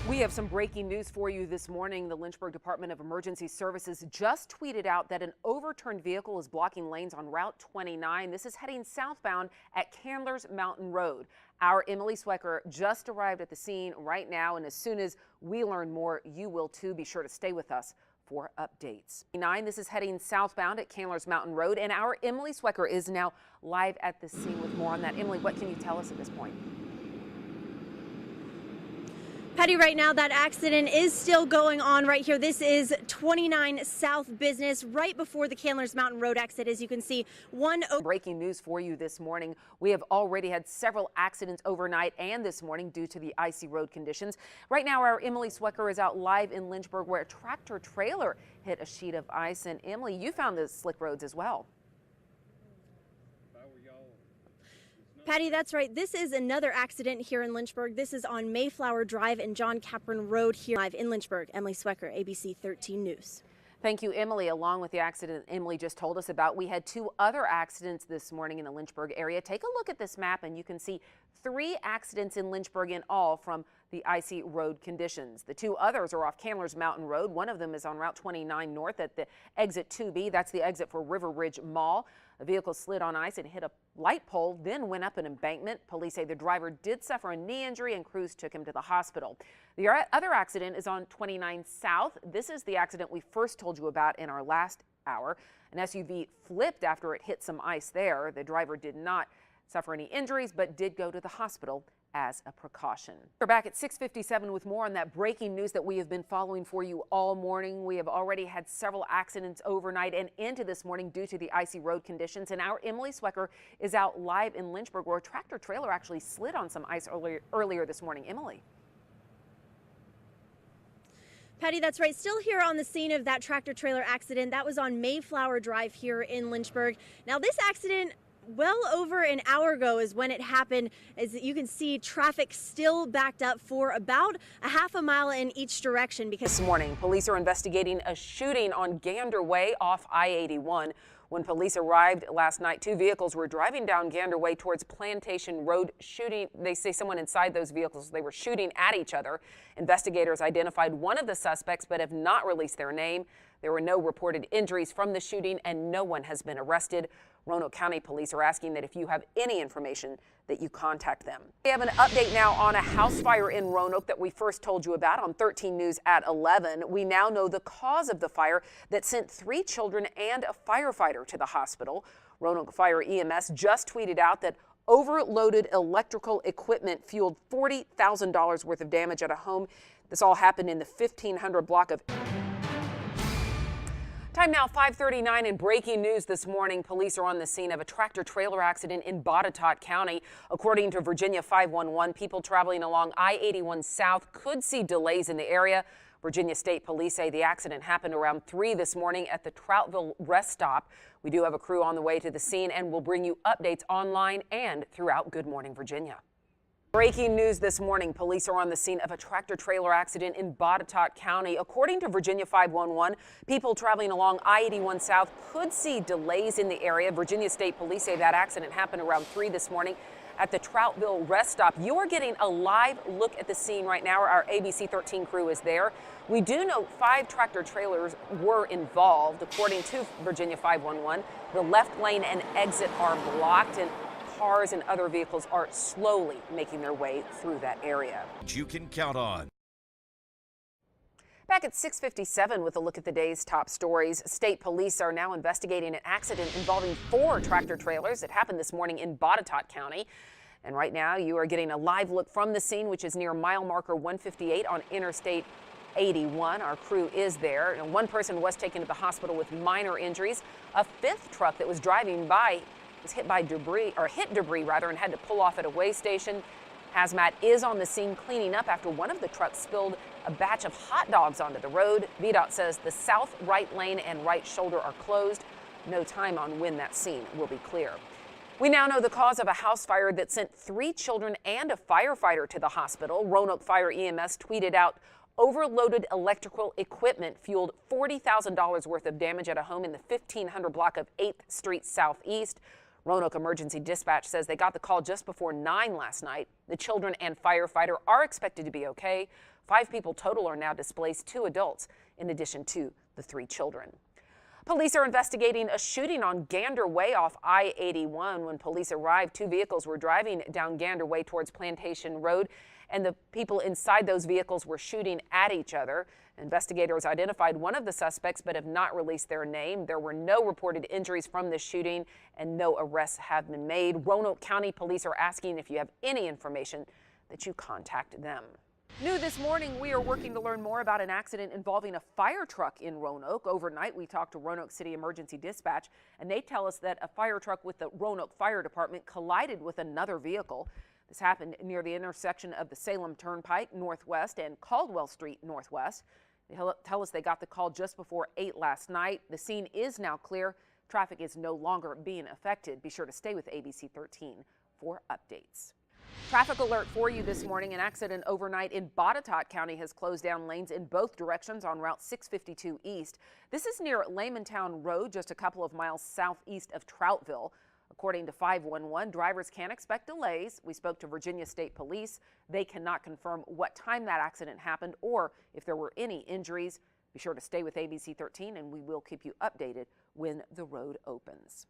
We have some breaking news for you this morning. The Lynchburg Department of Emergency Services just tweeted out that an overturned vehicle is blocking lanes on Route 29. This is heading southbound at Candler's Mountain Road. Our Emily Swecker just arrived at the scene right now, and as soon as we learn more, you will too. Be sure to stay with us for updates. This is heading southbound at Candler's Mountain Road, and our Emily Swecker is now live at the scene with more on that. Emily, what can you tell us at this point? Patty, right now that accident is still going on right here. This is 29 South Business, right before the Candler's Mountain Road exit. As you can see, Breaking news for you this morning. We have already had several accidents overnight and this morning due to the icy road conditions. Right now, our Emily Swecker is out live in Lynchburg where a tractor trailer hit a sheet of ice. And Emily, you found the slick roads as well. Patty, that's right. This is another accident here in Lynchburg. This is on Mayflower Drive and John Capron Road here live in Lynchburg. Emily Swecker, ABC 13 News. Thank you, Emily. Along with the accident Emily just told us about, we had two other accidents this morning in the Lynchburg area. Take a look at this map and you can see 3 accidents in Lynchburg in all from the icy road conditions. The 2 others are off Candler's Mountain Road. One of them is on Route 29 north at the exit 2B. That's the exit for River Ridge Mall. A vehicle slid on ice and hit a light pole, then went up an embankment. Police say the driver did suffer a knee injury and crews took him to the hospital. The other accident is on 29 South. This is the accident we first told you about in our last hour. An SUV flipped after it hit some ice there. The driver did not suffer any injuries, but did go to the hospital as a precaution. We're back at 6:57 with more on that breaking news that we have been following for you all morning. We have already had several accidents overnight and into this morning due to the icy road conditions. And our Emily Swecker is out live in Lynchburg where a tractor trailer actually slid on some ice earlier this morning. Emily. Patty, that's right. Still here on the scene of that tractor trailer accident. That was on Mayflower Drive here in Lynchburg. Now, this accident well over an hour ago is when it happened. As you can see, traffic still backed up for about a half a mile in each direction. Because this morning, police are investigating a shooting on Gander Way off I-81. When police arrived last night, 2 vehicles were driving down Gander Way towards Plantation Road shooting. They say someone inside those vehicles, they were shooting at each other. Investigators identified one of the suspects but have not released their name. There were no reported injuries from the shooting and no one has been arrested. Roanoke County Police are asking that if you have any information that you contact them. We have an update now on a house fire in Roanoke that we first told you about on 13 News at 11. We now know the cause of the fire that sent 3 children and a firefighter to the hospital. Roanoke Fire EMS just tweeted out that overloaded electrical equipment fueled $40,000 worth of damage at a home. This all happened in the 1500 block of Time now 5:39 in breaking news this morning. Police are on the scene of a tractor trailer accident in Botetourt County. According to Virginia 511, people traveling along I-81 South could see delays in the area. Virginia State Police say the accident happened around 3 this morning at the Troutville rest stop. We do have a crew on the way to the scene and we'll bring you updates online and throughout Good Morning Virginia. Breaking news this morning, police are on the scene of a tractor trailer accident in Botetourt County. According to Virginia 511, people traveling along I-81 South could see delays in the area. Virginia State Police say that accident happened around 3 this morning at the Troutville rest stop. You are getting a live look at the scene right now. Our ABC 13 crew is there. We do know 5 tractor trailers were involved. According to Virginia 511, the left lane and exit are blocked and cars and other vehicles are slowly making their way through that area. You can count on. Back at 6:57 with a look at the day's top stories. State police are now investigating an accident involving 4 tractor trailers that happened this morning in Botetourt County. And right now you are getting a live look from the scene, which is near mile marker 158 on Interstate 81. Our crew is there. And 1 person was taken to the hospital with minor injuries. A 5th truck that was driving by was hit debris and had to pull off at a weigh station. Hazmat is on the scene cleaning up after one of the trucks spilled a batch of hot dogs onto the road. VDOT says the south right lane and right shoulder are closed. No time on when that scene will be clear. We now know the cause of a house fire that sent 3 children and a firefighter to the hospital. Roanoke Fire EMS tweeted out, overloaded electrical equipment fueled $40,000 worth of damage at a home in the 1500 block of 8th Street Southeast. Roanoke Emergency Dispatch says they got the call just before 9 last night. The children and firefighter are expected to be okay. 5 people total are now displaced, 2 adults, in addition to the 3 children. Police are investigating a shooting on Gander Way off I-81. When police arrived, 2 vehicles were driving down Gander Way towards Plantation Road, and the people inside those vehicles were shooting at each other. Investigators identified one of the suspects but have not released their name. There were no reported injuries from this shooting and no arrests have been made. Roanoke County Police are asking if you have any information that you contact them. New this morning, we are working to learn more about an accident involving a fire truck in Roanoke. Overnight, we talked to Roanoke City Emergency Dispatch, and they tell us that a fire truck with the Roanoke Fire Department collided with another vehicle. This happened near the intersection of the Salem Turnpike Northwest and Caldwell Street Northwest. They tell us they got the call just before 8 last night. The scene is now clear. Traffic is no longer being affected. Be sure to stay with ABC 13 for updates. Traffic alert for you this morning. An accident overnight in Botetourt County has closed down lanes in both directions on Route 652 East. This is near Laymantown Road, just a couple of miles southeast of Troutville. According to 511, drivers can expect delays. We spoke to Virginia State Police. They cannot confirm what time that accident happened or if there were any injuries. Be sure to stay with ABC 13 and we will keep you updated when the road opens.